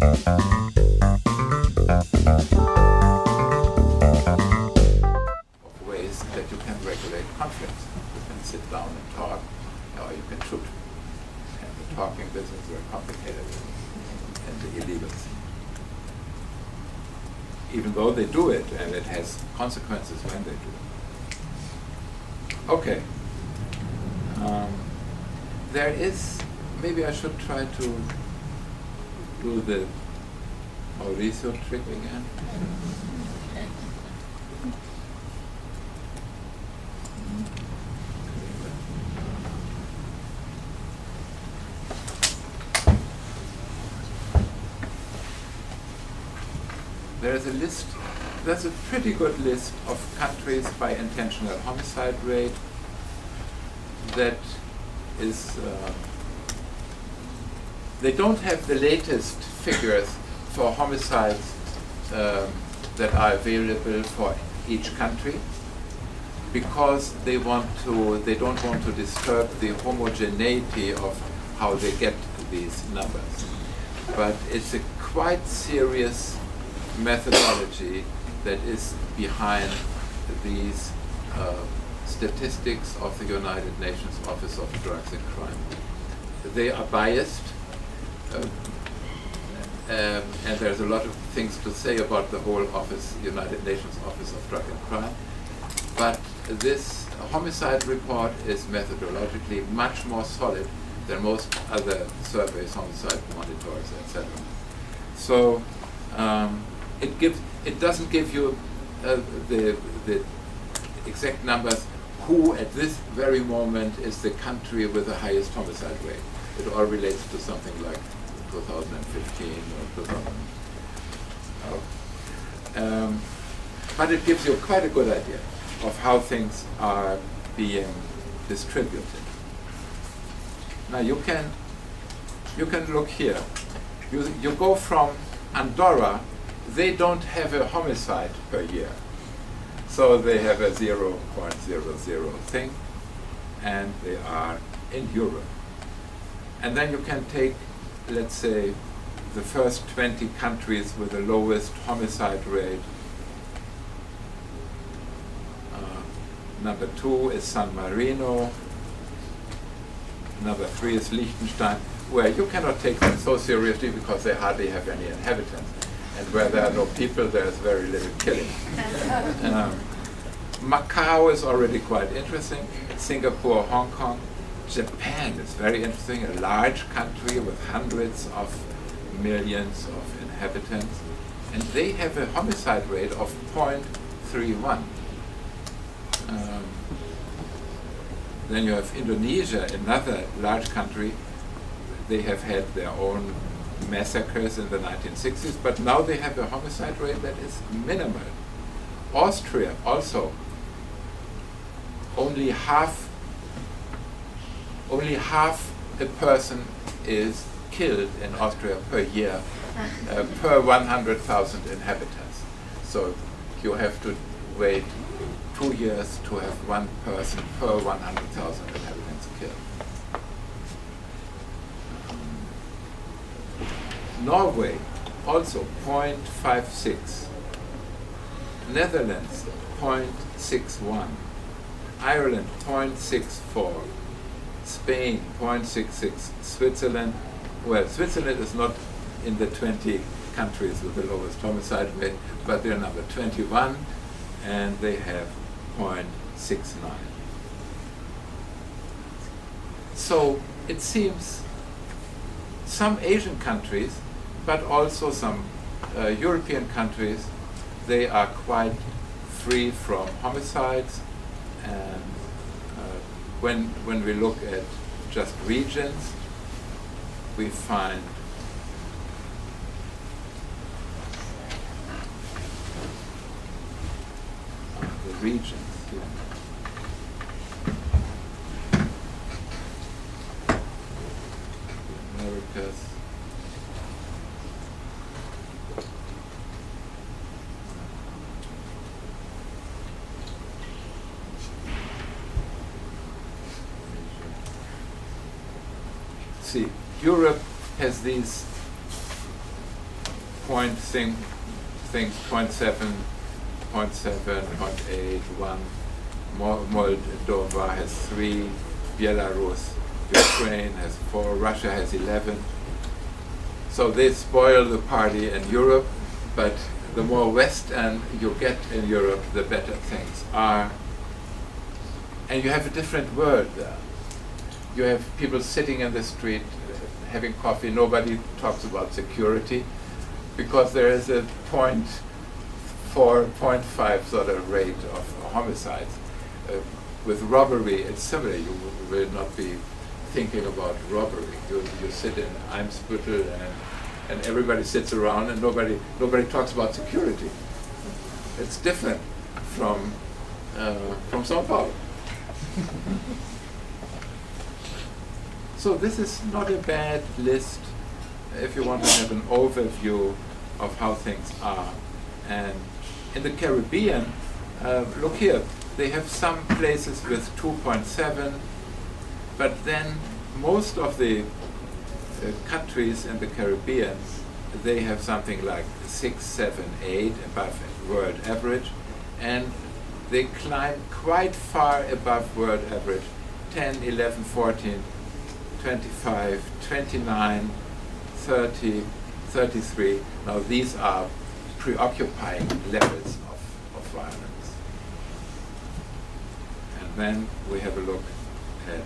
Of ways that you can regulate conflicts. You can sit down and talk, or you can shoot. And the talking business is very complicated, and the illegals. Even though they do it, and it has consequences when they do it. Okay. There is, maybe I should try to do the Mauricio trick again. There's a list, there's a pretty good list of countries by intentional homicide rate that is, they don't have the latest figures for homicides that are available for each country because they don't want to disturb the homogeneity of how they get these numbers. But it's a quite serious methodology that is behind these statistics of the United Nations Office of Drugs and Crime. They are biased, and there's a lot of things to say about the whole office, United Nations Office of Drug and Crime. But this homicide report is methodologically much more solid than most other surveys, homicide monitors, etc. So it doesn't give you the exact numbers who at this very moment is the country with the highest homicide rate. It all relates to something like 2015 or 2000. But it gives you quite a good idea of how things are being distributed. Now you can look here. You go from Andorra. They don't have a homicide per year. So they have a 0.00 thing, and they are in Europe. And then you can take, let's say, the first 20 countries with the lowest homicide rate. Number 2 is San Marino. Number 3 is Liechtenstein, where you cannot take them so seriously because they hardly have any inhabitants. And where there are no people, there is very little killing. Macau is already quite interesting. Singapore, Hong Kong. Japan is very interesting, a large country with hundreds of millions of inhabitants. And they have a homicide rate of 0.31. Then you have Indonesia, another large country. They have had their own massacres in the 1960s, but now they have a homicide rate that is minimal. Austria also, only half a person is killed in Austria per year per 100,000 inhabitants. So you have to wait 2 years to have one person per 100,000 inhabitants killed. Norway, also 0.56. Netherlands, 0.61. Ireland, 0.64. Spain, 0.66. Switzerland, well, Switzerland is not in the 20 countries with the lowest homicide rate, but they're number 21, and they have 0.69. So it seems some Asian countries, but also some European countries, they are quite free from homicides. And when we look at just regions, we find the regions here. The Americas. See, Europe has these point things 0.7, 0.8, 1. Moldova has 3, Belarus, Ukraine has 4, Russia has 11. So they spoil the party in Europe, but the more Western you get in Europe, the better things are. And you have a different world there. You have people sitting in the street having coffee. Nobody talks about security because there is a 0.4, 0.5 sort of rate of homicides. With robbery, it's similar. You will not be thinking about robbery. You sit in Eimsbüttel and everybody sits around and nobody talks about security. It's different from São Paulo. So this is not a bad list if you want to have an overview of how things are. And in the Caribbean, look here, they have some places with 2.7, but then most of the countries in the Caribbean, they have something like 6, 7, 8 above world average, and they climb quite far above world average, 10, 11, 14, 25, 29, 30, 33. Now these are preoccupying levels of violence. And then we have a look at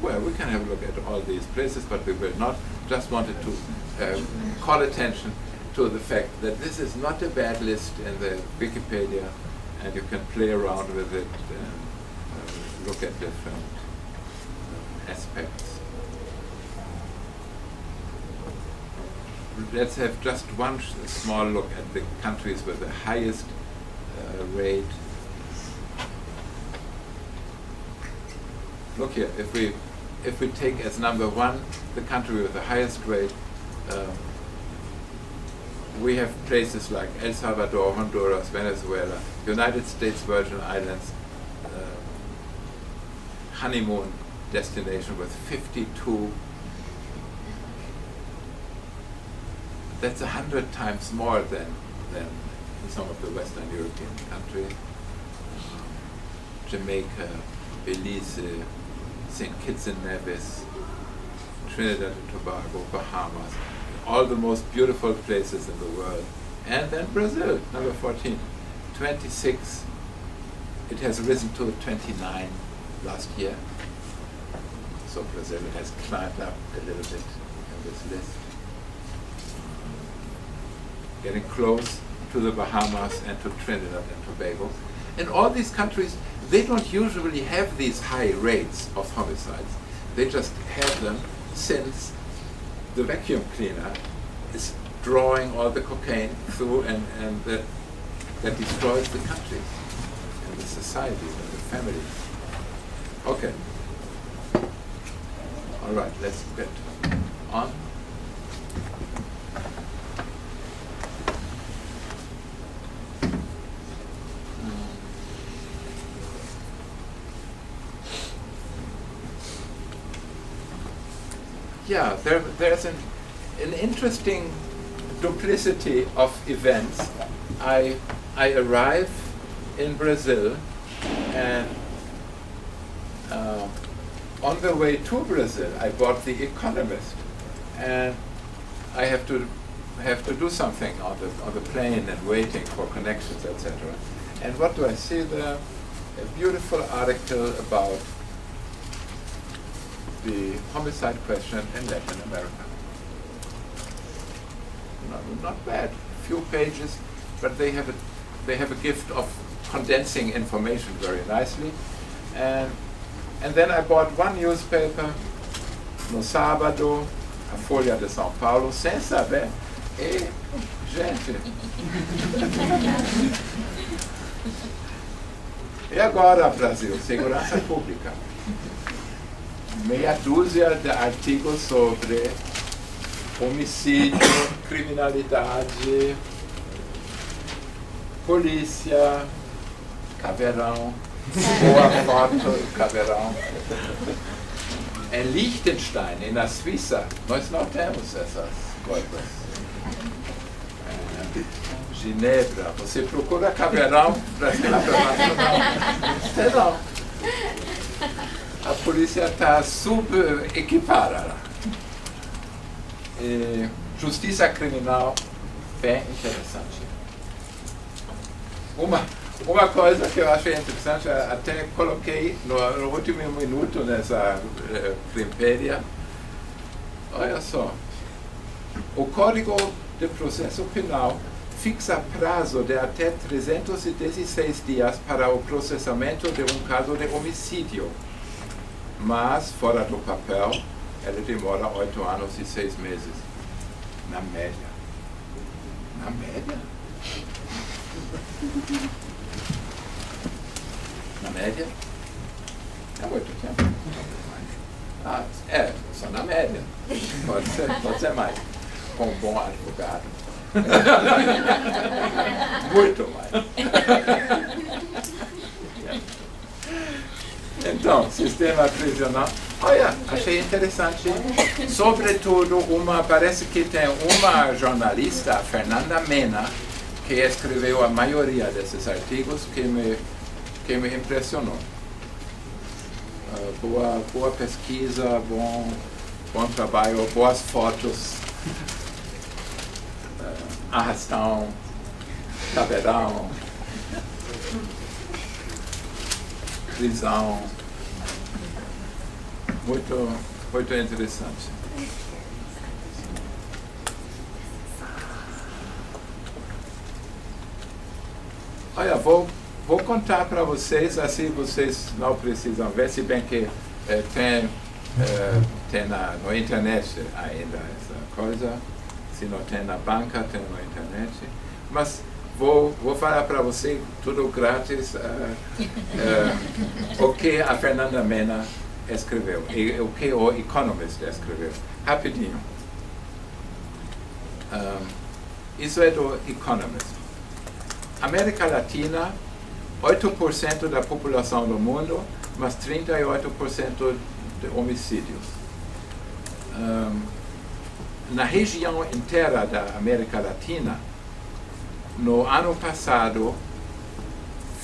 well, we can have a look at all these places, but we will not. Just wanted to call attention to the fact that this is not a bad list in the Wikipedia, and you can play around with it and look at different aspects. Let's have just one small look at the countries with the highest rate. Look here, if we take as number 1 the country with the highest rate, we have places like El Salvador, Honduras, Venezuela, United States Virgin Islands, honeymoon destination with 52. That's 100 times more than some of the Western European countries. Jamaica, Belize, St. Kitts and Nevis, Trinidad and Tobago, Bahamas, all the most beautiful places in the world. And then Brazil, number 14, 26. It has risen to 29 last year. So Brazil has climbed up a little bit in this list. Getting close to the Bahamas and to Trinidad and Tobago. In all these countries, they don't usually have these high rates of homicides. They just have them since the vacuum cleaner is drawing all the cocaine through, and that destroys the countries and the societies and the families. Okay. All right, let's get on. Yeah, there's an interesting duplicity of events. I arrive in Brazil, and on the way to Brazil, I bought The Economist, and I have to do something on the plane and waiting for connections, etc. And what do I see there? A beautiful article about the homicide question in Latin America. Not bad, few pages, but they have a gift of condensing information very nicely. And then I bought one newspaper, no sábado, a Folha de São Paulo, sem saber. E, gente. E agora, Brasil, segurança pública. Meia dúzia de artigos sobre homicídio, criminalidade, polícia, caveirão, boa foto do caveirão. Em Liechtenstein, na Suíça, nós não temos essas coisas. Genebra, você procura caveirão brasileiro nacional. A polícia está subequipada. Justiça criminal, bem interessante. Uma coisa que eu achei interessante, até coloquei no último minuto nessa Wikipedia. Olha só, o Código de Processo Penal fixa prazo de até 316 dias para o processamento de um caso de homicídio, mas, fora do papel, ele demora 8 anos e 6 meses, na média. Na média? Na média? É muito tempo. Só na média. Pode ser mais. Com um bom advogado. Muito mais. Então, sistema prisional. Olha, achei interessante. Sobretudo, parece que tem uma jornalista, Fernanda Mena, que escreveu a maioria desses artigos que me impressionou. Boa pesquisa, bom trabalho, boas fotos, arrastão, caveirão, prisão. Muito interessante. Olha, vou contar para vocês, assim vocês não precisam ver, se bem que tem na internet ainda essa coisa, se não tem na banca, tem na internet, mas vou falar para você tudo grátis o que a Fernanda Mena escreveu e o que o Economist escreveu. Rapidinho. Isso é do Economist. América Latina, 8% da população do mundo, mas 38% de homicídios. Na região inteira da América Latina, no ano passado,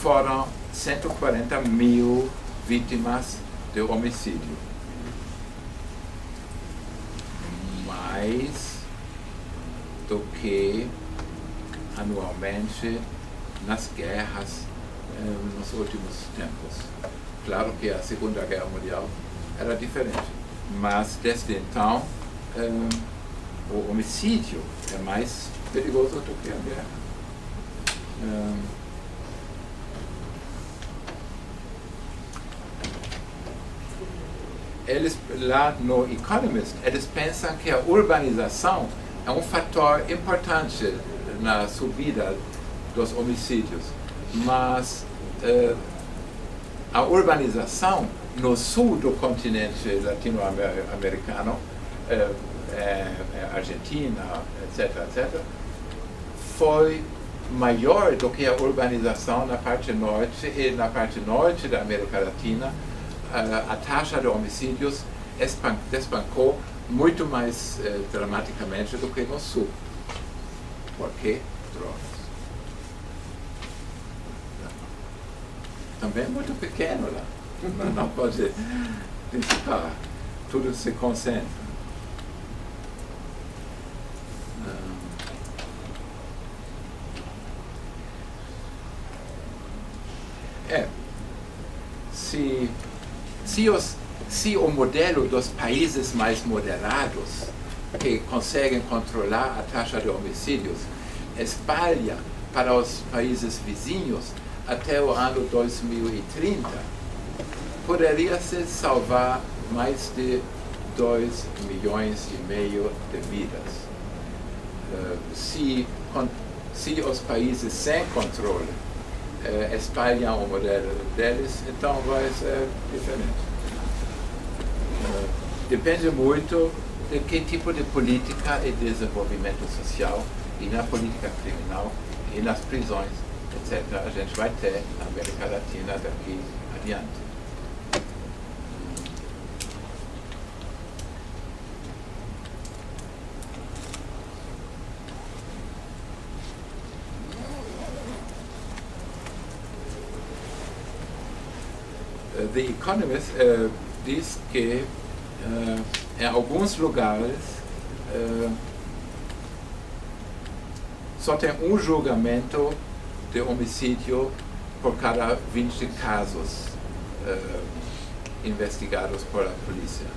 foram 140 mil vítimas de homicídio. Mais do que anualmente nas guerras nos últimos tempos. Claro que a Segunda Guerra Mundial era diferente, mas desde então o homicídio é mais perigoso do que a guerra. Eles, lá no Economist, eles pensam que a urbanização é um fator importante na subida dos homicídios, mas a urbanização no sul do continente latino-americano, Argentina, etc., foi maior do que a urbanização na parte norte, e na parte norte da América Latina a taxa de homicídios despencou muito mais dramaticamente do que no sul. Por quê? Drogas. Também é muito pequeno lá. Não pode dissipar. Tudo se concentra. Se o modelo dos países mais moderados, que conseguem controlar a taxa de homicídios, espalha para os países vizinhos até o ano 2030, poderia-se salvar mais de 2,5 milhões de vidas. Se os países sem controle espalham o modelo deles, então vai ser diferente. Depende muito de que tipo de política e desenvolvimento social e na política criminal e nas prisões etc. A gente vai ter na América Latina daqui adiante. The Economist diz que em alguns lugares só tem julgamento de homicídio por cada 20 casos investigados pela polícia.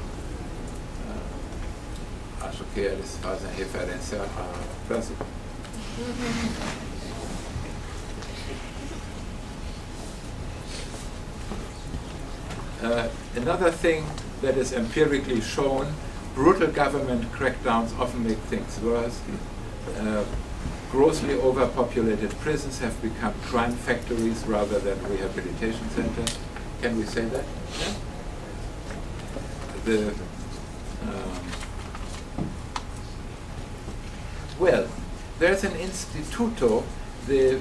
Acho que eles fazem referência ao Brasil. Another thing that is empirically shown, brutal government crackdowns often make things worse. Grossly overpopulated prisons have become crime factories rather than rehabilitation centers. Can we say that? Yeah. Well, there's an instituto, the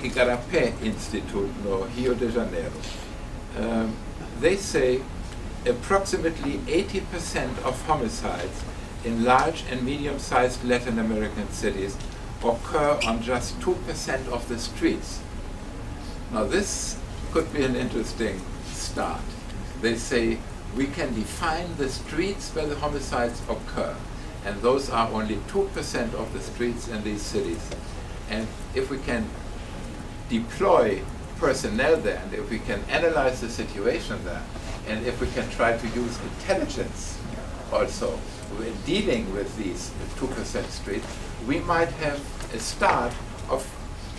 Igarapé Institute, no Rio de Janeiro. They say approximately 80% of homicides in large and medium-sized Latin American cities occur on just 2% of the streets. Now this could be an interesting start. They say we can define the streets where the homicides occur, and those are only 2% of the streets in these cities. And if we can deploy personnel there, and if we can analyze the situation there, and if we can try to use intelligence also in dealing with these 2% streets, we might have a start of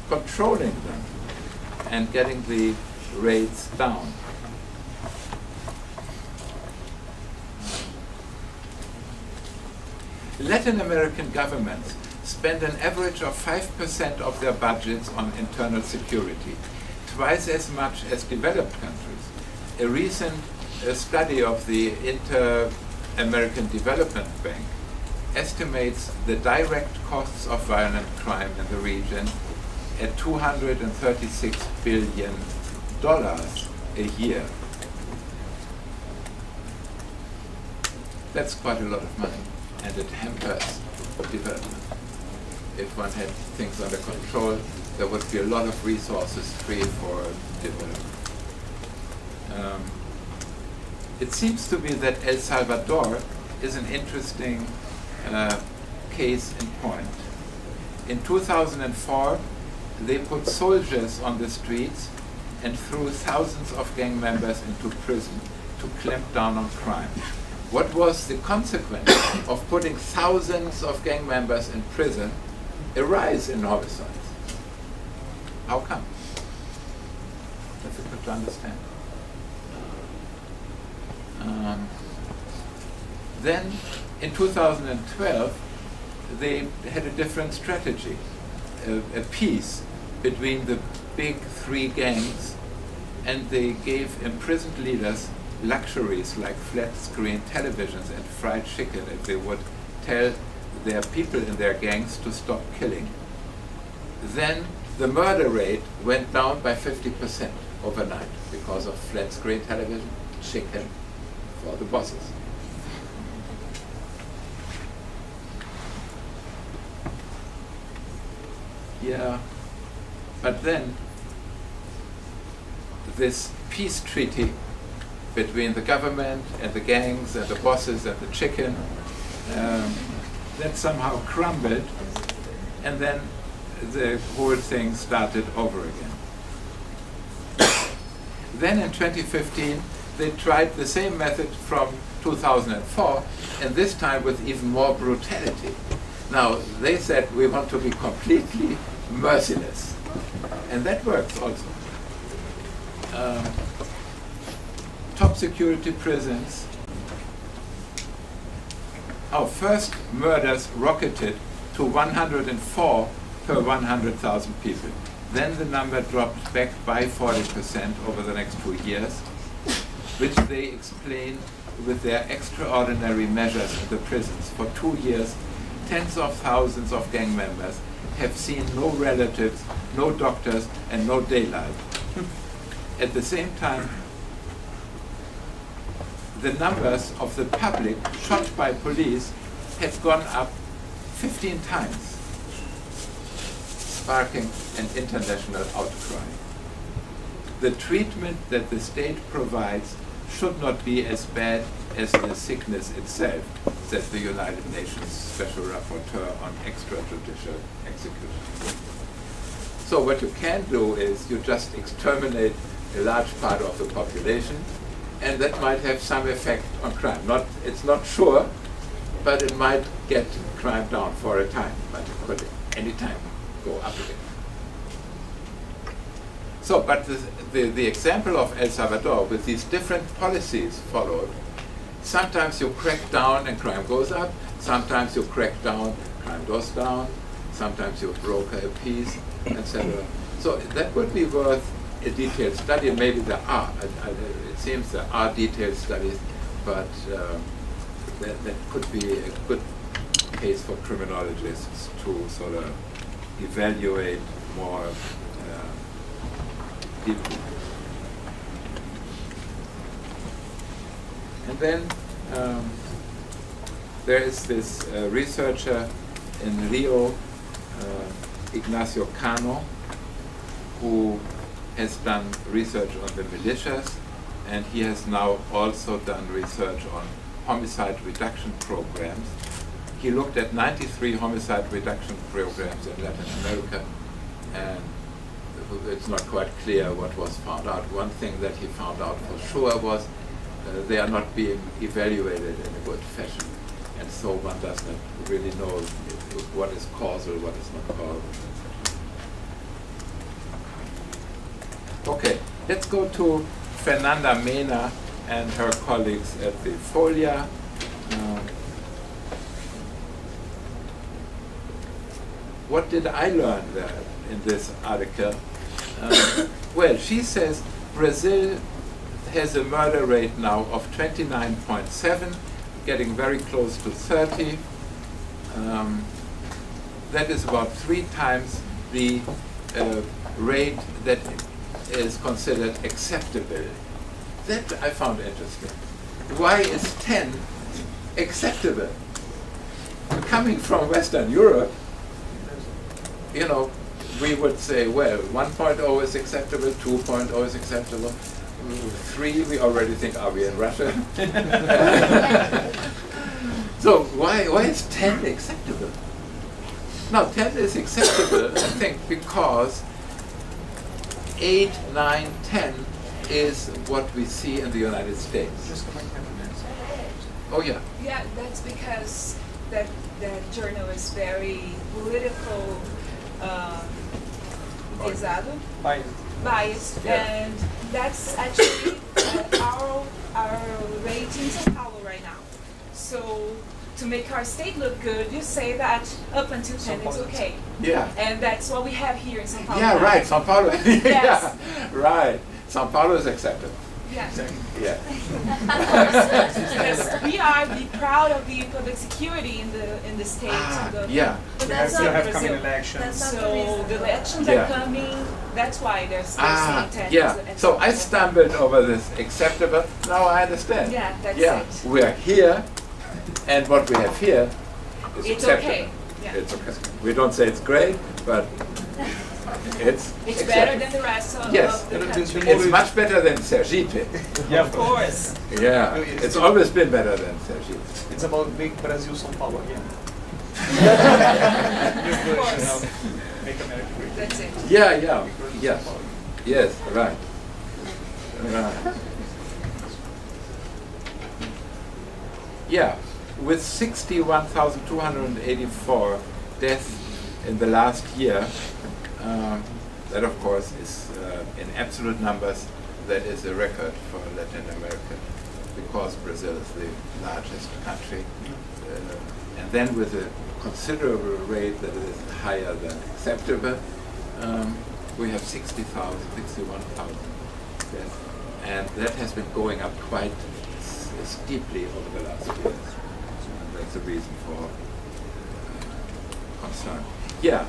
controlling them and getting the rates down. Latin American governments spend an average of 5% of their budgets on internal security, twice as much as developed countries. A recent study of the Inter-American Development Bank estimates the direct costs of violent crime in the region at $236 billion a year. That's quite a lot of money, and it hampers development. If one had things under control, there would be a lot of resources free for development. It seems to be that El Salvador is an interesting case in point. In 2004, they put soldiers on the streets and threw thousands of gang members into prison to clamp down on crime. What was the consequence of putting thousands of gang members in prison? A rise in homicides. How come? Difficult to understand. Then, in 2012, they had a different strategy, a peace between the big three gangs, and they gave imprisoned leaders luxuries like flat-screen televisions and fried chicken if they would tell their people in their gangs to stop killing. Then the murder rate went down by 50% overnight because of flat-screen television, chicken for the bosses. Yeah, but then this peace treaty between the government and the gangs and the bosses and the chicken, that somehow crumbled, and then the whole thing started over again. Then in 2015, they tried the same method from 2004, and this time with even more brutality. Now, they said, we want to be completely merciless. And that works also. Top security prisons. Our first murders rocketed to 104 per 100,000 people. Then the number dropped back by 40% over the next 2 years, which they explain with their extraordinary measures in the prisons. For 2 years, tens of thousands of gang members have seen no relatives, no doctors, and no daylight. At the same time, the numbers of the public shot by police have gone up 15 times, sparking an international outcry. The treatment that the state provides should not be as bad as the sickness itself, said the United Nations Special Rapporteur on extrajudicial execution. So what you can do is you just exterminate a large part of the population, and that might have some effect on crime. It's not sure, but it might get crime down for a time, but it could any time go up again. So, but the example of El Salvador with these different policies followed, sometimes you crack down and crime goes up, sometimes you crack down, crime goes down, sometimes you broker a peace, etc. So that would be worth a detailed study, and maybe there are. It seems there are detailed studies, but that could be a good case for criminologists to sort of evaluate more deeply. And then there is this researcher in Rio, Ignacio Cano, who has done research on the militias, and he has now also done research on homicide reduction programs. He looked at 93 homicide reduction programs in Latin America, and it's not quite clear what was found out. One thing that he found out for sure was they are not being evaluated in a good fashion, and so one does not really know what is causal, what is not causal. Okay, let's go to Fernanda Mena and her colleagues at the Folia. What did I learn there in this article? Well, she says Brazil has a murder rate now of 29.7, getting very close to 30. That is about 3 times the rate that is considered acceptable. That I found interesting. Why is 10 acceptable? Coming from Western Europe, you know, we would say, well, 1.0 is acceptable, 2.0 is acceptable, 3 we already think, are we in Russia? So why is 10 acceptable? Now 10 is acceptable, I think, because 8, 9, 10 is what we see in the United States. Oh yeah. Yeah, that's because that journal is very political, biased, Yeah. and that's actually our rate in São Paulo right now. So to make our state look good, you say that up until 10 it's okay. Yeah. And that's what we have here in São Paulo. Yeah, right, São Paulo. Yes. Yeah, right. São Paulo is acceptable. Yeah. Yeah. Because we are proud of the public security in the state. Yeah. But We that's still not have Brazil. coming elections. So the elections Yeah. are coming. That's why there's saying 10. Yeah. and So I so- stumbled over this acceptable. Now I understand. Yeah, that's Yeah. it. We are here, and what we have here is It's acceptable. okay. Yeah. It's okay. We don't say it's great, but it's It's acceptable. better than the rest of Yes. the country. It's much better than Sergipe. Yeah, Of course. Yeah. It's always been better than Sergipe. It's about make Brazil São Paulo again. New Of version course. of Make America Great. That's it. Yeah, yeah, yes, yes, right. Right. Yeah, with 61,284 deaths in the last year, that of course is in absolute numbers, that is a record for Latin America, because Brazil is the largest country. And then with a considerable rate that is higher than acceptable, we have 60,000, 61,000 deaths. And that has been going up quite steeply over the last years. And that's a reason for concern. Yeah,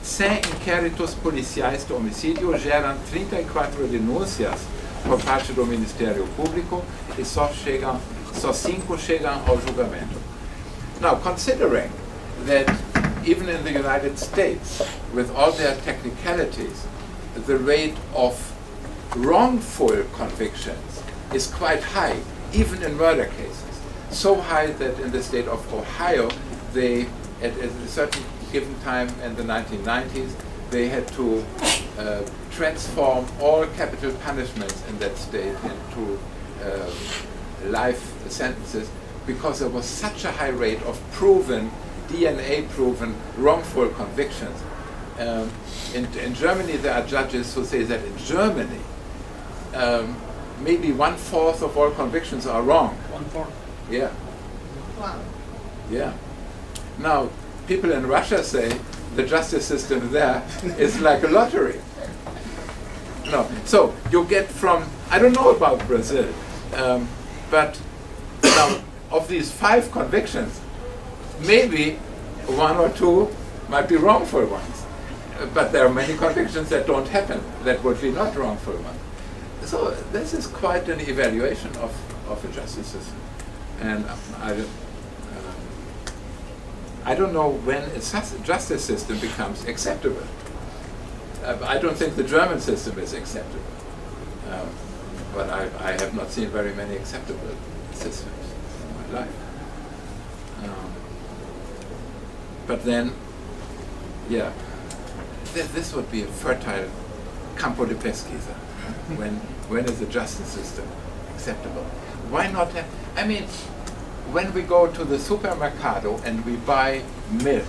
100 inquéritos policiais de homicídio geram 34 denúncias por parte do Ministério Público e só 5 chegam ao julgamento. Now, considering that even in the United States, with all their technicalities, the rate of wrongful convictions is quite high, even in murder cases. So high that in the state of Ohio, they, at a certain given time in the 1990s, they had to transform all capital punishments in that state into life sentences because there was such a high rate of proven, DNA-proven wrongful convictions. In Germany, there are judges who say that in Germany, maybe 1/4 of all convictions are wrong. 1/4. Yeah. Wow. Yeah. Now, people in Russia say the justice system there is like a lottery. No. So you get from, I don't know about Brazil, but now of these 5 convictions, maybe 1 or 2 might be wrongful ones. But there are many convictions that don't happen, that would be not wrongful ones. So this is quite an evaluation of a justice system. And I don't know when a justice system becomes acceptable. I don't think the German system is acceptable. But I have not seen very many acceptable systems in my life. But then, yeah, this would be a fertile campo de pesquisa. When is the justice system acceptable? Why not have, I mean, when we go to the supermercado and we buy milk,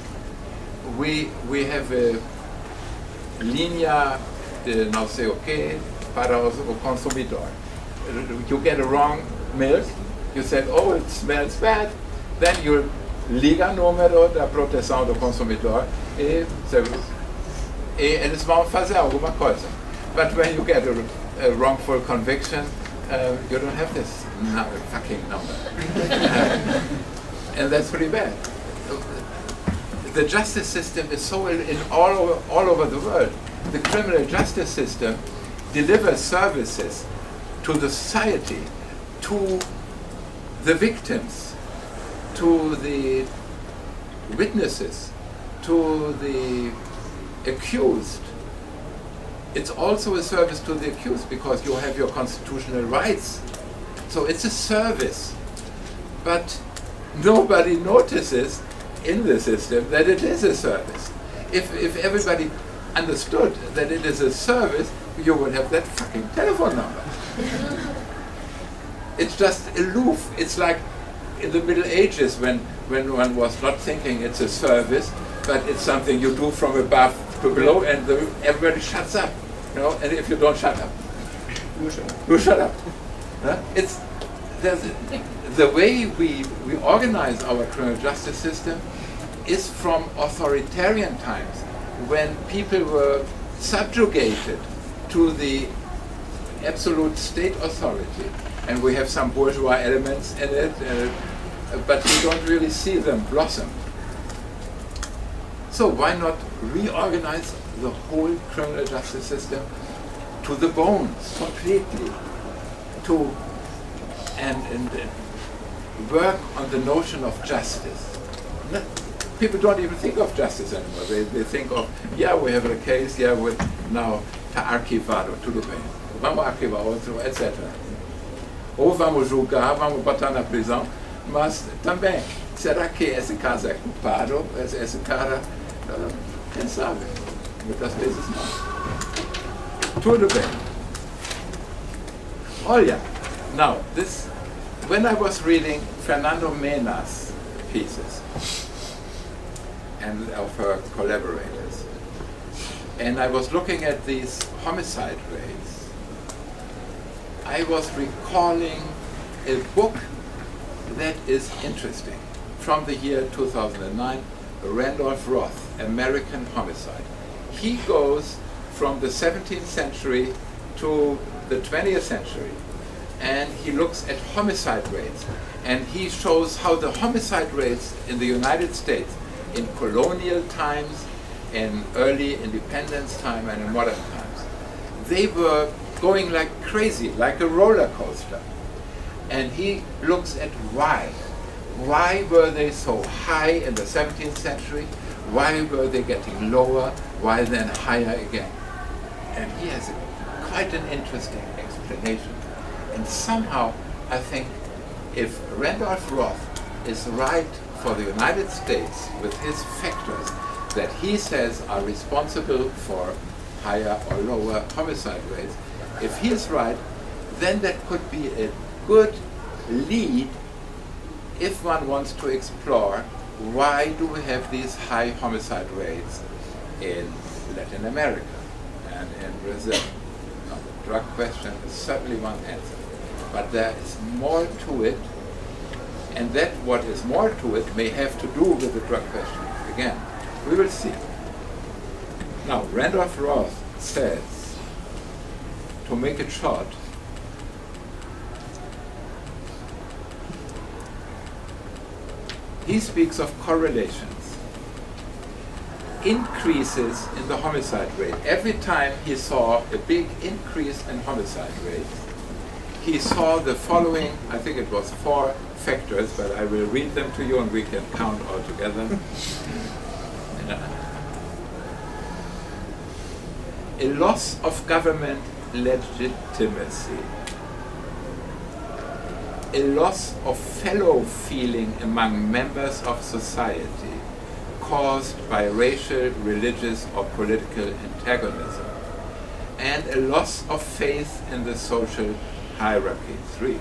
we have a linha de não sei o quê para o consumidor. You get a wrong milk, you said, oh, it smells bad, then you liga número da proteção do consumidor e eles vão fazer alguma coisa. But when you get a wrongful conviction, you don't have this fucking number. And that's pretty bad. The justice system is so in all over the world. The criminal justice system delivers services to the society, to the victims, to the witnesses, to the accused. It's also a service to the accused because you have your constitutional rights. So it's a service. But nobody notices in the system that it is a service. If everybody understood that it is a service, you would have that fucking telephone number. It's just aloof. It's like in the Middle Ages when one was not thinking it's a service, but it's something you do from above to below, and everybody shuts up. You know, and if you don't shut up, you shut up. Huh? The way we organize our criminal justice system is from authoritarian times, when people were subjugated to the absolute state authority, and we have some bourgeois elements in it, but we don't really see them blossom. So why not reorganize the whole criminal justice system to the bones completely, and work on the notion of justice? People don't even think of justice anymore. They think of, yeah, we have a case, yeah, with now está arquivado, tudo bem. Vamos arquivar outro, etc. Ou vamos julgar, vamos botar na prisão, mas também, será que esse caso é culpado? Esse cara, quem sabe? Muitas vezes não. Tudo bem. Olha, now, when I was reading Fernando Mena's pieces, and of her collaborators, and I was looking at these homicide rates, I was recalling a book that is interesting from the year 2009, Randolph Roth, American Homicide. He goes from the 17th century to the 20th century, and he looks at homicide rates, and he shows how the homicide rates in the United States in colonial times in early independence time and in modern times, they were going like crazy, like a roller coaster. And he looks at why. Why were they so high in the 17th century? Why were they getting lower? Why then higher again? And he has quite an interesting explanation. And somehow, I think, if Randolph Roth is right for the United States with his factors that he says are responsible for higher or lower homicide rates, if he is right, then that could be a good lead if one wants to explore why do we have these high homicide rates in Latin America and in Brazil. Now, the drug question is certainly one answer, but there is more to it, and that what is more to it may have to do with the drug question. Again, we will see. Now, Randolph Roth says, to make it short, he speaks of correlations, increases in the homicide rate. Every time he saw a big increase in homicide rate, he saw the following, I think it was 4 factors, but I will read them to you and we can count all together. A loss of government legitimacy, a loss of fellow feeling among members of society caused by racial, religious, or political antagonism, and a loss of faith in the social hierarchy. 3.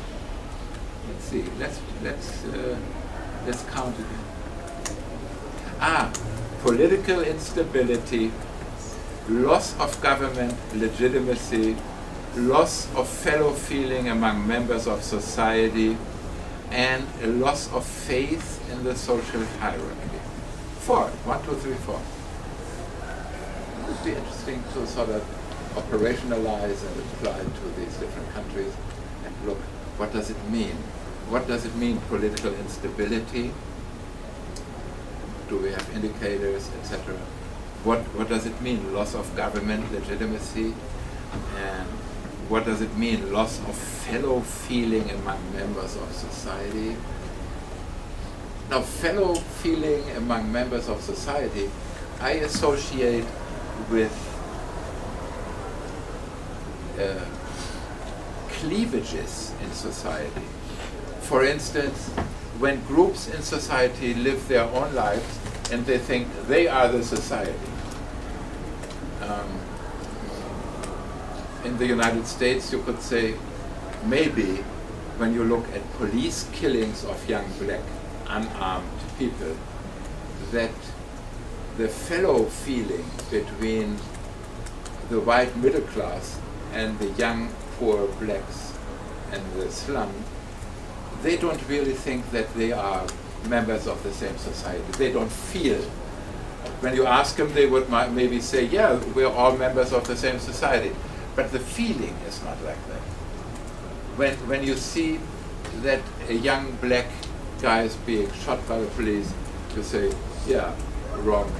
Let's see. Let's count again. Political instability, loss of government legitimacy, loss of fellow feeling among members of society, and a loss of faith in the social hierarchy. 4. 1, 2, 3, 4. It would be interesting to sort of operationalize and apply to these different countries and look, what does it mean? What does it mean, political instability? Do we have indicators, etc.? What does it mean, loss of government legitimacy? And what does it mean, loss of fellow feeling among members of society? Now, fellow feeling among members of society, I associate with cleavages in society. For instance, when groups in society live their own lives and they think they are the society. In the United States, you could say, maybe when you look at police killings of young black, unarmed people, that the fellow feeling between the white middle class and the young poor blacks and the slum, they don't really think that they are members of the same society. They don't feel. When you ask them, they would maybe say, yeah, we're all members of the same society. But the feeling is not like that. When you see that a young black guy is being shot by the police, you say, yeah, wrong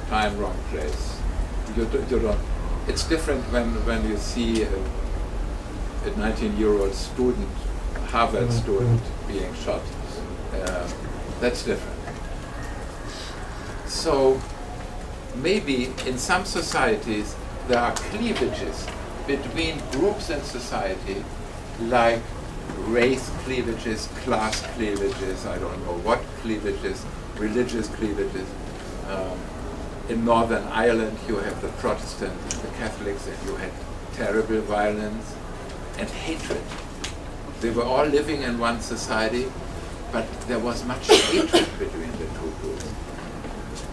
time, wrong place. You don't. It's different when you see a 19-year-old student, Harvard student, being shot. That's different. So maybe in some societies there are cleavages between groups in society, like race cleavages, class cleavages, I don't know what cleavages, religious cleavages. In Northern Ireland you have the Protestants and the Catholics, and you had terrible violence and hatred. They were all living in one society, but there was much hatred between the two groups.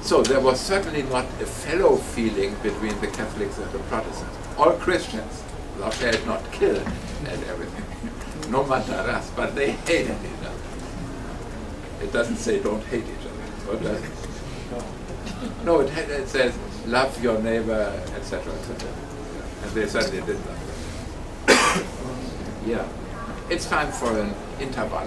So there was certainly not a fellow feeling between the Catholics and the Protestants. All Christians, thou shalt not kill and everything. No matarás, but they hated each other. It doesn't say don't hate each other, or does it? No, it says love your neighbor, etc., etc. And they certainly did that. Yeah. It's time for an interval.